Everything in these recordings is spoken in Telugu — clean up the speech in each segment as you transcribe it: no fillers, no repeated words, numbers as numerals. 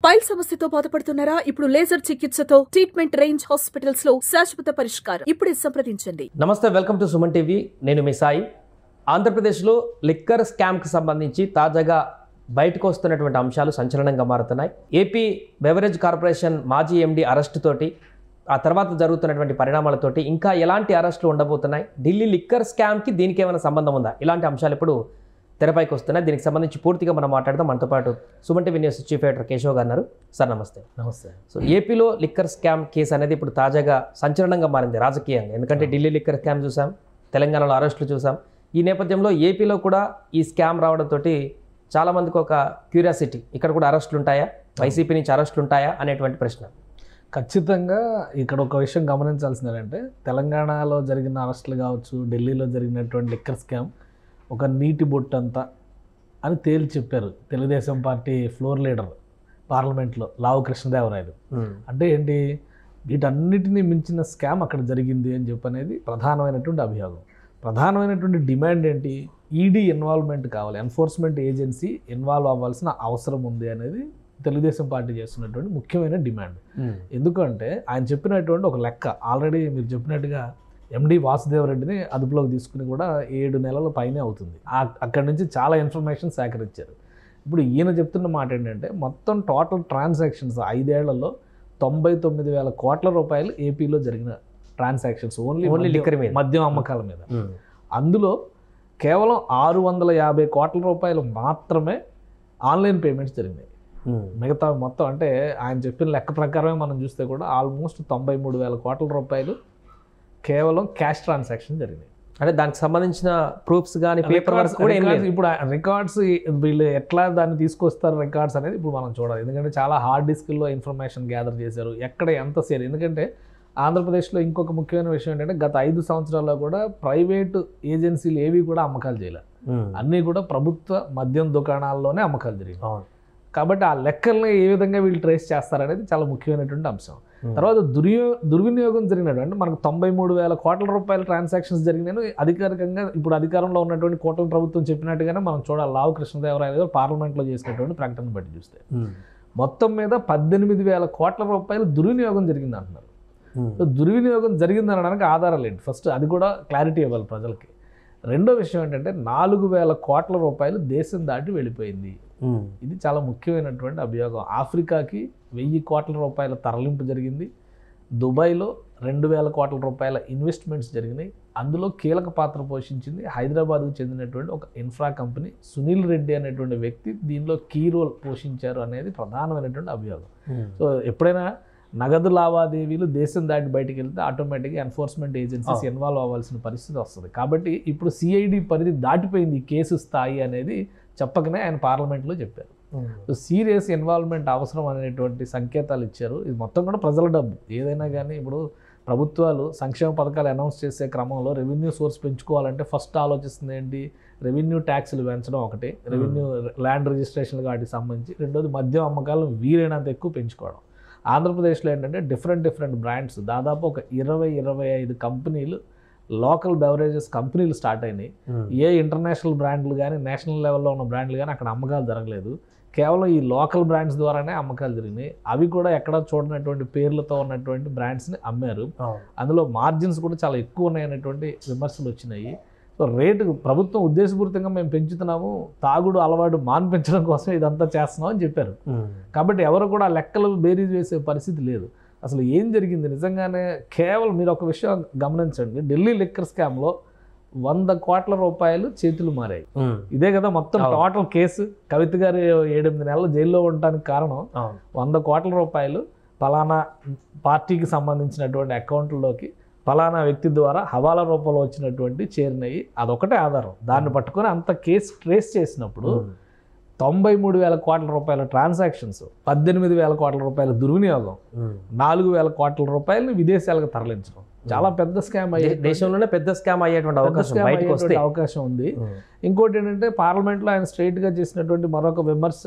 పైల్ సమస్యతో బాధపడుతున్నారా? ఇప్పుడు లేజర్ చికిత్సతో ట్రీట్మెంట్ రేంజ్ హాస్పిటల్స్ లో శాశ్వత పరిష్కారం. ఇప్పుడే సంప్రదించండి. నమస్తే, వెల్కమ్ టు సుమన్ టీవీ. నేను మీ సాయి. ఆంధ్రప్రదేశ్లో లిక్కర్ స్కామ్కి సంబంధించి తాజాగా బయటకు వస్తున్నటువంటి అంశాలు సంచలనంగా మారుతున్నాయి. ఏపీ బెవరేజ్ కార్పొరేషన్ మాజీ ఎండీ అరెస్టు తోటి, ఆ తర్వాత జరుగుతున్నటువంటి పరిణామాలతోటి ఇంకా ఎలాంటి అరెస్టులు ఉండబోతున్నాయి, ఢిల్లీ లిక్కర్ స్కామ్కి దీనికి ఏమైనా సంబంధం ఉందా, ఇలాంటి అంశాలు ఇప్పుడు తెరపైకి వస్తున్నాయి. దీనికి సంబంధించి పూర్తిగా మనం మాట్లాడదాం. మనతో పాటు Suman TV news chief editor Keshav గారు ఉన్నారు. సార్ నమస్తే. నమస్తే. సో ఏపీలో లిక్కర్ స్కామ్ కేసు అనేది ఇప్పుడు తాజాగా సంచలనంగా మారింది రాజకీయంగా. ఎందుకంటే ఢిల్లీ లిక్కర్ స్కామ్ చూసాం, తెలంగాణలో అరెస్టులు చూసాం. ఈ నేపథ్యంలో ఏపీలో కూడా ఈ స్కామ్ రావడంతో చాలామందికి ఒక క్యూరియాసిటీ, ఇక్కడ కూడా అరెస్టులు ఉంటాయా, వైసీపీ నుంచి అరెస్టులు ఉంటాయా అనేటువంటి ప్రశ్న. ఖచ్చితంగా ఇక్కడ ఒక విషయం గమనించాల్సింది ఏంటంటే, తెలంగాణలో జరిగిన అరెస్టులు కావచ్చు, ఢిల్లీలో జరిగినటువంటి లిక్కర్ స్కామ్ ఒక నీటి బొట్టంతా అని తేల్చి చెప్పారు తెలుగుదేశం పార్టీ ఫ్లోర్ లీడర్ పార్లమెంట్లో లావు కృష్ణదేవరాయలు. అంటే ఏంటి, వీటన్నిటినీ మించిన స్కామ్ అక్కడ జరిగింది అని చెప్పనేది ప్రధానమైనటువంటి అభియోగం. ప్రధానమైనటువంటి డిమాండ్ ఏంటి, ఈడీ ఇన్వాల్వ్మెంట్ కావాలి, ఎన్ఫోర్స్మెంట్ ఏజెన్సీ ఇన్వాల్వ్ అవ్వాల్సిన అవసరం ఉంది అనేది తెలుగుదేశం పార్టీ చేస్తున్నటువంటి ముఖ్యమైన డిమాండ్. ఎందుకంటే ఆయన చెప్పినటువంటి ఒక లెక్క, ఆల్రెడీ మీరు చెప్పినట్టుగా ఎండి వాసుదేవరెడ్డిని అదుపులోకి తీసుకుని కూడా 7 నెలల పైనే అవుతుంది. అక్కడి నుంచి చాలా ఇన్ఫర్మేషన్ సేకరించారు. ఇప్పుడు ఈయన చెప్తున్న మాట ఏంటంటే, మొత్తం టోటల్ ట్రాన్సాక్షన్స్ 5 ఏళ్లలో 99,000 కోట్ల రూపాయలు ఏపీలో జరిగిన ట్రాన్సాక్షన్స్ ఓన్లీ లిక్కర్ మీద, మద్యం అమ్మకాల మీద. అందులో కేవలం 650 కోట్ల రూపాయలు మాత్రమే ఆన్లైన్ పేమెంట్స్ జరిగినాయి. మిగతా మొత్తం అంటే ఆయన చెప్పిన లెక్క ప్రకారమే మనం చూస్తే కూడా ఆల్మోస్ట్ 93,000 కోట్ల రూపాయలు కేవలం క్యాష్ ట్రాన్సాక్షన్ జరిగినాయి. అంటే దానికి సంబంధించిన ప్రూఫ్స్ కానీ పేపర్ వర్క్ కూడా ఇప్పుడు రికార్డ్స్ వీళ్ళు ఎట్లా దాన్ని తీసుకొస్తారు రికార్డ్స్ అనేది ఇప్పుడు మనం చూడాలి. ఎందుకంటే చాలా హార్డ్ డిస్క్లో ఇన్ఫర్మేషన్ గ్యాదర్ చేశారు, ఎక్కడ ఎంత సేల్. ఎందుకంటే ఆంధ్రప్రదేశ్లో ఇంకొక ముఖ్యమైన విషయం ఏంటంటే, గత 5 సంవత్సరాల్లో కూడా ప్రైవేటు ఏజెన్సీలు ఏవి కూడా అమ్మకాలు చేయలేదు. అన్నీ కూడా ప్రభుత్వ మద్యం దుకాణాల్లోనే అమ్మకాలు జరిగాయి. కాబట్టి ఆ లెక్కల్ని ఏ విధంగా వీళ్ళు ట్రేస్ చేస్తారనేది చాలా ముఖ్యమైనటువంటి అంశం. తర్వాత దుర్వినియోగం జరిగినట్టు అంటే మనకు 93,000 కోట్ల రూపాయల ట్రాన్సాక్షన్స్ జరిగినాయి అధికారికంగా ఇప్పుడు అధికారంలో ఉన్నటువంటి కూటమి ప్రభుత్వం చెప్పినట్టుగానే మనం చూడాలి. లావు కృష్ణదేవరాయలు గారు పార్లమెంట్లో చేసినటువంటి ప్రకటన బట్టి చూస్తే మొత్తం మీద 18,000 కోట్ల రూపాయలు దుర్వినియోగం జరిగింది అంటున్నారు. దుర్వినియోగం జరిగింది అనడానికి ఆధారాలు ఏంటి, ఫస్ట్ అది కూడా క్లారిటీ ఇవ్వాలి ప్రజలకి. రెండో విషయం ఏంటంటే, 4,000 కోట్ల రూపాయలు దేశం దాటి వెళ్ళిపోయింది. ఇది చాలా ముఖ్యమైనటువంటి అభియోగం. ఆఫ్రికాకి 1,000 కోట్ల రూపాయల తరలింపు జరిగింది. దుబాయ్లో 2,000 కోట్ల రూపాయల ఇన్వెస్ట్మెంట్స్ జరిగినాయి. అందులో కీలక పాత్ర పోషించింది హైదరాబాద్కు చెందినటువంటి ఒక ఇన్ఫ్రా కంపెనీ సునీల్ రెడ్డి అనేటువంటి వ్యక్తి దీనిలో కీ రోల్ పోషించారు అనేది ప్రధానమైనటువంటి అభియోగం. సో ఎప్పుడైనా నగదు లావాదేవీలు దేశం దాటి బయటికి వెళ్తే ఆటోమేటిక్గా ఎన్ఫోర్స్మెంట్ ఏజెన్సీస్ ఇన్వాల్వ్ అవ్వాల్సిన పరిస్థితి వస్తుంది. కాబట్టి ఇప్పుడు సిఐడి పరిధి దాటిపోయింది కేసు స్థాయి అనేది చెప్పకనే ఆయన పార్లమెంట్లో చెప్పారు. సో సీరియస్ ఇన్వాల్వ్మెంట్ అవసరం అనేటువంటి సంకేతాలు ఇచ్చారు. ఇది మొత్తం కూడా ప్రజల డబ్బు. ఏదైనా కానీ ఇప్పుడు ప్రభుత్వాలు సంక్షేమ పథకాలు అనౌన్స్ చేసే క్రమంలో రెవెన్యూ సోర్స్ పెంచుకోవాలంటే ఫస్ట్ ఆలోచిస్తుంది ఏంటి, రెవెన్యూ ట్యాక్స్లు పెంచడం ఒకటి, రెవెన్యూ ల్యాండ్ రిజిస్ట్రేషన్లు వాటికి సంబంధించి, రెండోది మద్యం అమ్మకాలను వీలైనంత ఎక్కువ పెంచుకోవడం. ఆంధ్రప్రదేశ్లో ఏంటంటే డిఫరెంట్ బ్రాండ్స్ దాదాపు ఒక 20-25 కంపెనీలు లోకల్ బెవరేజెస్ కంపెనీలు స్టార్ట్ అయినాయి. ఏ ఇంటర్నేషనల్ బ్రాండ్లు కానీ నేషనల్ లెవెల్లో ఉన్న బ్రాండ్లు కానీ అక్కడ అమ్మకాలు జరగలేదు. కేవలం ఈ లోకల్ బ్రాండ్స్ ద్వారానే అమ్మకాలు జరిగినాయి. అవి కూడా ఎక్కడ చూడనటువంటి పేర్లతో ఉన్నటువంటి బ్రాండ్స్ని అమ్మారు. అందులో మార్జిన్స్ కూడా చాలా ఎక్కువ ఉన్నాయనేటువంటి విమర్శలు వచ్చినాయి. సో రేటు ప్రభుత్వం ఉద్దేశపూరితంగా మేము పెంచుతున్నాము, తాగుడు అలవాటు మాన్పించడం కోసం ఇదంతా చేస్తున్నాం అని చెప్పారు. కాబట్టి ఎవరు కూడా లెక్కలు బేరీజ్ వేసే పరిస్థితి లేదు. అసలు ఏం జరిగింది నిజంగానే, కేవలం మీరు ఒక విషయం గమనించండి, ఢిల్లీ లిక్కర్ స్కామ్లో 100 కోట్ల రూపాయలు చేతులు మారాయి. ఇదే కదా మొత్తం టోటల్ కేసు. కవిత గారు 7-8 నెలలు జైల్లో ఉండటానికి కారణం 100 కోట్ల రూపాయలు ఫలానా పార్టీకి సంబంధించినటువంటి అకౌంట్లోకి ఫలానా వ్యక్తి ద్వారా హవాలా రూపంలో వచ్చినటువంటి చేరినాయి. అదొకటే ఆధారం. దాన్ని పట్టుకొని అంత కేసు ట్రేస్ చేసినప్పుడు 93,000 కోట్ల రూపాయల ట్రాన్సాక్షన్స్, 18,000 కోట్ల రూపాయల దుర్వినియోగం, 4,000 కోట్ల రూపాయలని విదేశాలకు తరలించడం చాలా పెద్ద స్కామ్ అయ్యే, దేశంలోనే పెద్ద స్కామ్ అయ్యేటువంటి అవకాశం ఉంది. ఇంకోటి ఏంటంటే, పార్లమెంట్లో ఆయన స్ట్రైట్గా చేసినటువంటి మరొక విమర్శ,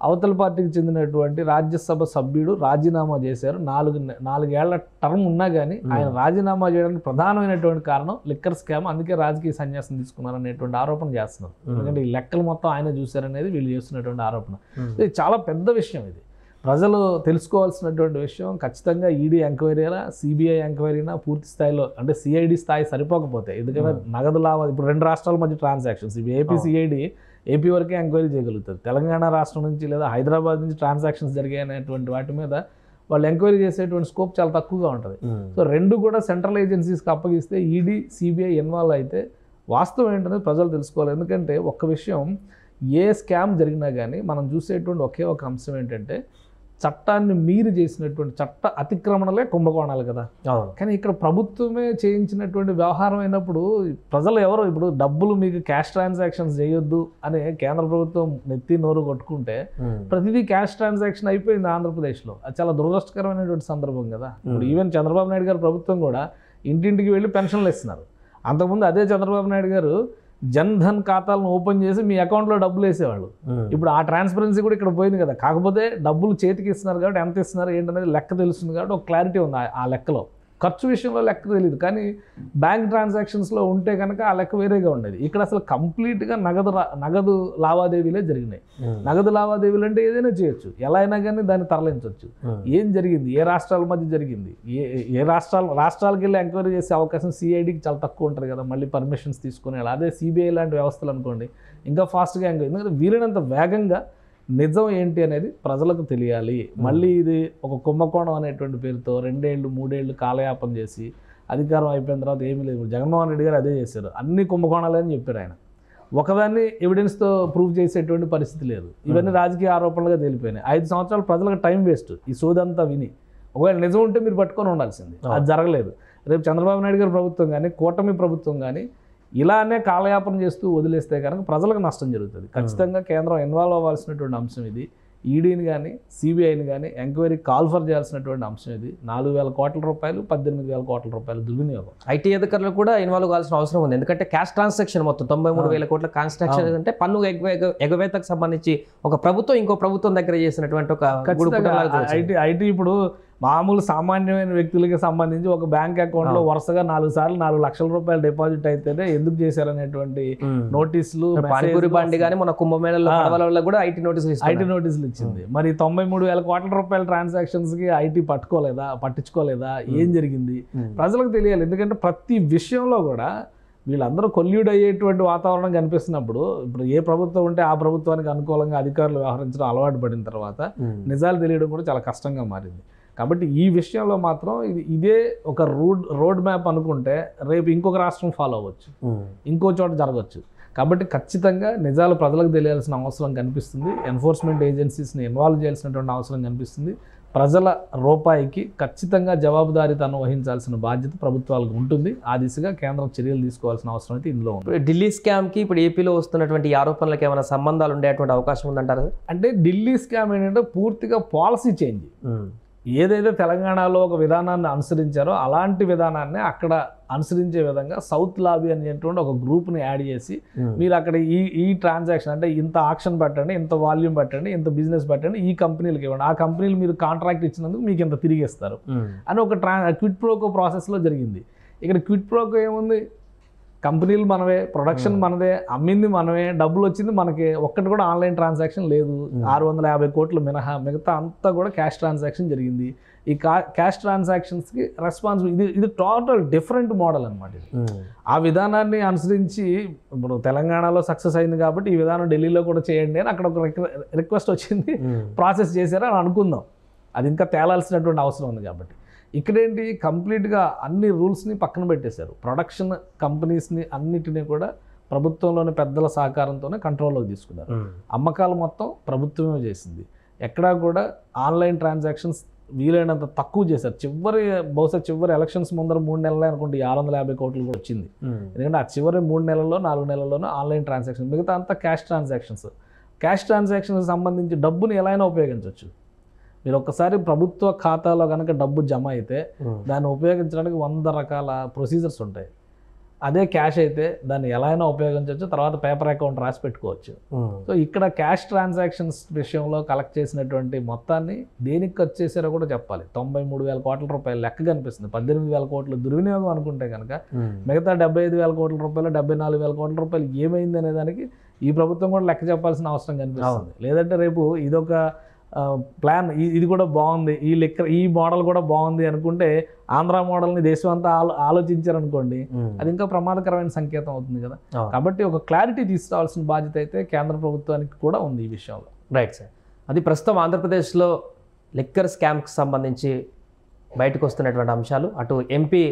అవతల పార్టీకి చెందినటువంటి రాజ్యసభ సభ్యుడు రాజీనామా చేశారు. 4 ఏళ్ల టర్మ్ ఉన్నా కానీ ఆయన రాజీనామా చేయడానికి ప్రధానమైనటువంటి కారణం లిక్కర్ స్కామ్, అందుకే రాజకీయ సన్యాసం తీసుకున్నారు అనేటువంటి ఆరోపణ చేస్తున్నారు. ఎందుకంటే ఈ లెక్కలు మొత్తం ఆయన చూశారనేది వీళ్ళు చేస్తున్నటువంటి ఆరోపణ. ఇది చాలా పెద్ద విషయం. ఇది ప్రజలు తెలుసుకోవాల్సినటువంటి విషయం ఖచ్చితంగా ఈడీ ఎంక్వైరీనా సిబిఐ ఎంక్వైరీనా పూర్తి స్థాయిలో అంటే సిఐడి స్థాయి సరిపోకపోతే, ఎందుకంటే నగదు లావాదేవీ ఇప్పుడు 2 రాష్ట్రాల మధ్య ట్రాన్సాక్షన్స్, ఇవి ఏపీ సిఐడి ఏపీ వరకే ఎంక్వైరీ చేయగలుగుతారు. తెలంగాణ రాష్ట్రం నుంచి లేదా హైదరాబాద్ నుంచి ట్రాన్సాక్షన్స్ జరిగాయి అనేటువంటి వాటి మీద వాళ్ళు ఎంక్వైరీ చేసేటువంటి స్కోప్ చాలా తక్కువగా ఉంటుంది. సో 2 కూడా సెంట్రల్ ఏజెన్సీస్కి అప్పగిస్తే ఈడీ సిబిఐ ఇన్వాల్వ్ అయితే వాస్తవం ఏంటనేది ప్రజలు తెలుసుకోవాలి. ఎందుకంటే ఒక్క విషయం, ఏ స్కామ్ జరిగినా కానీ మనం చూసేటువంటి ఒకే ఒక అంశం ఏంటంటే చట్టాన్ని మీరు చేసినటువంటి చట్ట అతిక్రమణలే కుంభకోణాలు కదా. కానీ ఇక్కడ ప్రభుత్వమే చేయించినటువంటి వ్యవహారం అయినప్పుడు ప్రజలు ఎవరో ఇప్పుడు డబ్బులు మీకు క్యాష్ ట్రాన్సాక్షన్స్ చేయొద్దు అని కేంద్ర ప్రభుత్వం నెత్తి నోరు కొట్టుకుంటే ప్రతిదీ క్యాష్ ట్రాన్సాక్షన్ అయిపోయింది ఆంధ్రప్రదేశ్లో. అది చాలా దురదృష్టకరమైనటువంటి సందర్భం కదా. ఇప్పుడు ఈవెన్ చంద్రబాబు నాయుడు గారు ప్రభుత్వం కూడా ఇంటింటికి వెళ్ళి పెన్షన్లు ఇస్తున్నారు. అంతకుముందు అదే చంద్రబాబు నాయుడు గారు జన్ ధన్ ఖాతాలను ఓపెన్ చేసి మీ అకౌంట్లో డబ్బులు వేసేవాళ్ళు. ఇప్పుడు ఆ ట్రాన్స్పరెన్సీ కూడా ఇక్కడ పోయింది కదా. కాకపోతే డబ్బులు చేతికి ఇస్తున్నారు కాబట్టి ఎంత ఇస్తున్నారు ఏంటనేది లెక్క తెలుస్తుంది కాబట్టి ఒక క్లారిటీ ఉంది ఆ లెక్కలో. ఖర్చు విషయంలో లెక్క తెలియదు, కానీ బ్యాంక్ ట్రాన్సాక్షన్స్లో ఉంటే కనుక ఆ లెక్క వేరేగా ఉండేది. ఇక్కడ అసలు కంప్లీట్గా నగదు లావాదేవీలే జరిగినాయి. నగదు లావాదేవీలు అంటే ఏదైనా చేయొచ్చు, ఎలా అయినా కానీ దాన్ని తరలించవచ్చు. ఏం జరిగింది, ఏ రాష్ట్రాల మధ్య జరిగింది, ఏ రాష్ట్రాలకు వెళ్ళి ఎంక్వైరీ చేసే అవకాశం సిఐడికి చాలా తక్కువ ఉంటుంది కదా. మళ్ళీ పర్మిషన్స్ తీసుకునే అదే సిబిఐ లాంటి వ్యవస్థలు అనుకోండి ఇంకా ఫాస్ట్గా ఎంక్వైరీ, ఎందుకంటే వీలైనంత వేగంగా నిజం ఏంటి అనేది ప్రజలకు తెలియాలి. మళ్ళీ ఇది ఒక కుంభకోణం అనేటువంటి పేరుతో 2 ఏళ్ళు 3 ఏళ్ళు కాలయాపన చేసి అధికారం అయిపోయిన తర్వాత ఏమీ లేదు. జగన్మోహన్ రెడ్డి గారు అదే చేశారు, అన్ని కుంభకోణాలే అని చెప్పారు ఆయన. ఒకదాన్ని ఎవిడెన్స్తో ప్రూవ్ చేసేటువంటి పరిస్థితి లేదు. ఇవన్నీ రాజకీయ ఆరోపణలుగా తేలిపోయినాయి. 5 సంవత్సరాలు ప్రజలకు టైం వేస్ట్ ఈ సోదంతా విని. ఒకవేళ నిజం ఉంటే మీరు పట్టుకొని ఉండాల్సింది, అది జరగలేదు. రేపు చంద్రబాబు నాయుడు గారి ప్రభుత్వం కానీ కూటమి ప్రభుత్వం కానీ ఇలానే కాలయాపన చేస్తూ వదిలేస్తే కనుక ప్రజలకు నష్టం జరుగుతుంది. ఖచ్చితంగా కేంద్రం ఇన్వాల్వ్ అవ్వాల్సినటువంటి అంశం ఇది. ఈడీని కానీ సిబిఐని కానీ ఎంక్వైరీ కాల్ఫర్ చేయాల్సినటువంటి అంశం ఇది. 4,000 కోట్ల రూపాయలు 18,000 కోట్ల రూపాయలు దుర్వినియోగం. ఐటీ అధికారులు కూడా ఇన్వాల్వ్ కావాల్సిన అవసరం ఉంది. ఎందుకంటే క్యాష్ ట్రాన్సాక్షన్ మొత్తం 93,000 కోట్ల ట్రాన్సాక్షన్ అంటే పన్ను ఎగవేతకు సంబంధించి ఒక ప్రభుత్వం ఇంకో ప్రభుత్వం దగ్గర చేసినటువంటి ఒక ఐటీ ఇప్పుడు మామూలు సామాన్యమైన వ్యక్తులకి సంబంధించి ఒక బ్యాంక్ అకౌంట్లో వరుసగా 4 సార్లు 4 లక్షల రూపాయలు డిపాజిట్ అయితేనే ఎందుకు చేశారనేటువంటి నోటీసులు, పానీపూరి బండి కానీ మన కుంభమేళలో కూడా ఐటీ నోటీసులు ఇచ్చింది. మరి 93,000 కోట్ల రూపాయల ట్రాన్సాక్షన్స్ కి ఐటీ పట్టించుకోలేదా, ఏం జరిగింది ప్రజలకు తెలియాలి. ఎందుకంటే ప్రతి విషయంలో కూడా వీళ్ళందరూ కొల్యూడ్ అయ్యేటువంటి వాతావరణం కనిపిస్తున్నప్పుడు ఇప్పుడు ఏ ప్రభుత్వం ఉంటే ఆ ప్రభుత్వానికి అనుకూలంగా అధికారులు వ్యవహరించడం అలవాటు పడిన తర్వాత నిజాలు తెలియడం కూడా చాలా కష్టంగా మారింది. కాబట్టి ఈ విషయంలో మాత్రం ఇదే ఒక రోడ్ మ్యాప్ అనుకుంటే రేపు ఇంకొక రాష్ట్రం ఫాలో అవ్వచ్చు, ఇంకో చోట జరగవచ్చు. కాబట్టి ఖచ్చితంగా నిజాలు ప్రజలకు తెలియాల్సిన అవసరం కనిపిస్తుంది. ఎన్ఫోర్స్మెంట్ ఏజెన్సీస్ని ఇన్వాల్వ్ చేయాల్సినటువంటి అవసరం కనిపిస్తుంది. ప్రజల రూపాయికి ఖచ్చితంగా జవాబుదారీతనం వహించాల్సిన బాధ్యత ప్రభుత్వాలకు ఉంటుంది. ఆ దిశగా కేంద్రం చర్యలు తీసుకోవాల్సిన అవసరం అయితే ఇందులో ఉంది. ఢిల్లీ స్కామ్కి ఇప్పుడు ఏపీలో వస్తున్నటువంటి ఆరోపణలకు ఏమైనా సంబంధాలు ఉండేటువంటి అవకాశం ఉందంటారా? అంటే ఢిల్లీ స్కామ్ ఏంటంటే పూర్తిగా పాలసీ చేంజ్. ఏదైతే తెలంగాణలో ఒక విధానాన్ని అనుసరించారో అలాంటి విధానాన్ని అక్కడ అనుసరించే విధంగా సౌత్ లాబీ అనేటువంటి ఒక గ్రూప్ని యాడ్ చేసి మీరు అక్కడ ఈ ట్రాన్సాక్షన్ అంటే ఇంత ఆక్షన్ పెట్టండి, ఇంత వాల్యూమ్ పెట్టండి, ఇంత బిజినెస్ పెట్టండి, ఈ కంపెనీలకు ఇవ్వండి, ఆ కంపెనీలు మీరు కాంట్రాక్ట్ ఇచ్చినందుకు మీకు ఇంత తిరిగి ఇస్తారు అని ఒక క్విట్ ప్రోకో ప్రాసెస్లో జరిగింది. ఇక్కడ క్విట్ ప్రోకో ఏముంది, కంపెనీలు మనవే, ప్రొడక్షన్ మనదే, అమ్మింది మనమే, డబ్బులు వచ్చింది మనకి. ఒక్కటి కూడా ఆన్లైన్ ట్రాన్సాక్షన్ లేదు. 650 కోట్లు మినహా మిగతా అంతా కూడా క్యాష్ ట్రాన్సాక్షన్ జరిగింది. ఈ క్యాష్ ట్రాన్సాక్షన్స్కి రెస్పాన్సిబుల్ ఇది టోటల్ డిఫరెంట్ మోడల్ అనమాట. ఆ విధానాన్ని అనుసరించి ఇప్పుడు తెలంగాణలో సక్సెస్ అయింది కాబట్టి ఈ విధానం ఢిల్లీలో కూడా చేయండి అని అక్కడ ఒక రిక్వెస్ట్ వచ్చింది, ప్రాసెస్ చేశారని అనుకుందాం. అది ఇంకా తేలాల్సినటువంటి అవసరం ఉంది. కాబట్టి ఇక్కడేంటి, కంప్లీట్గా అన్ని రూల్స్ని పక్కన పెట్టేశారు. ప్రొడక్షన్ కంపెనీస్ని అన్నిటినీ కూడా ప్రభుత్వంలోని పెద్దల సహకారంతోనే కంట్రోల్లోకి తీసుకున్నారు. అమ్మకాలు మొత్తం ప్రభుత్వమే చేసింది. ఎక్కడా కూడా ఆన్లైన్ ట్రాన్సాక్షన్స్ వీలైనంత తక్కువ చేశారు. బహుశా చివరి ఎలక్షన్స్ ముందర 3 నెలలే అనుకుంటే 650 కోట్లు కూడా వచ్చింది. ఎందుకంటే ఆ చివరి 3 నెలల్లో 4 నెలల్లోనూ ఆన్లైన్ ట్రాన్సాక్షన్, మిగతా అంతా క్యాష్ ట్రాన్సాక్షన్స్. క్యాష్ ట్రాన్సాక్షన్కి సంబంధించి డబ్బుని ఎలా అయినా ఉపయోగించవచ్చు. మీరు ఒక్కసారి ప్రభుత్వ ఖాతాలో కనుక డబ్బు జమ అయితే దాన్ని ఉపయోగించడానికి 100 రకాల ప్రొసీజర్స్ ఉంటాయి. అదే క్యాష్ అయితే దాన్ని ఎలా అయినా ఉపయోగించవచ్చు, తర్వాత పేపర్ అకౌంట్ రాసి పెట్టుకోవచ్చు. సో ఇక్కడ క్యాష్ ట్రాన్సాక్షన్స్ విషయంలో కలెక్ట్ చేసినటువంటి మొత్తాన్ని దేనికి ఖర్చు చేశారో కూడా చెప్పాలి. 93,000 కోట్ల రూపాయలు లెక్క కనిపిస్తుంది. 18,000 కోట్ల దుర్వినియోగం అనుకుంటే కనుక మిగతా 75,000 కోట్ల రూపాయలు 74,000 కోట్ల రూపాయలు ఏమైంది అనే దానికి ఈ ప్రభుత్వం కూడా లెక్క చెప్పాల్సిన అవసరం కనిపిస్తుంది. లేదంటే రేపు ఇదొక ప్లాన్ ఇది కూడా బాగుంది, ఈ మోడల్ కూడా బాగుంది అనుకుంటే ఆంధ్ర మోడల్ని దేశం అంతా ఆలోచించారనుకోండి, అది ఇంకా ప్రమాదకరమైన సంకేతం అవుతుంది కదా. కాబట్టి ఒక క్లారిటీ తీసుకురావాల్సిన బాధ్యత అయితే కేంద్ర ప్రభుత్వానికి కూడా ఉంది ఈ విషయంలో. Right sir. అది ప్రస్తుతం ఆంధ్రప్రదేశ్లో లిక్కర్ స్కామ్కి సంబంధించి బయటకు వస్తున్నటువంటి అంశాలు, అటు ఎంపీ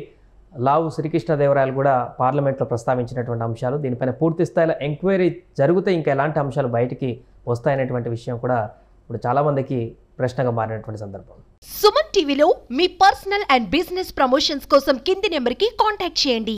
లావు శ్రీకృష్ణదేవరాయలు కూడా పార్లమెంట్లో ప్రస్తావించినటువంటి అంశాలు, దీనిపైన పూర్తి స్థాయిలో ఎంక్వైరీ జరిగితే ఇంకా ఎలాంటి అంశాలు బయటికి వస్తాయనేటువంటి విషయం కూడా ఇప్పుడు చాలామందికి ప్రశ్నగా మారినటువంటి సందర్భం. సుమన్ టీవీలో మీ పర్సనల్ అండ్ బిజినెస్ ప్రమోషన్స్ కోసం కింది నెంబర్కి కాంటాక్ట్ చేయండి.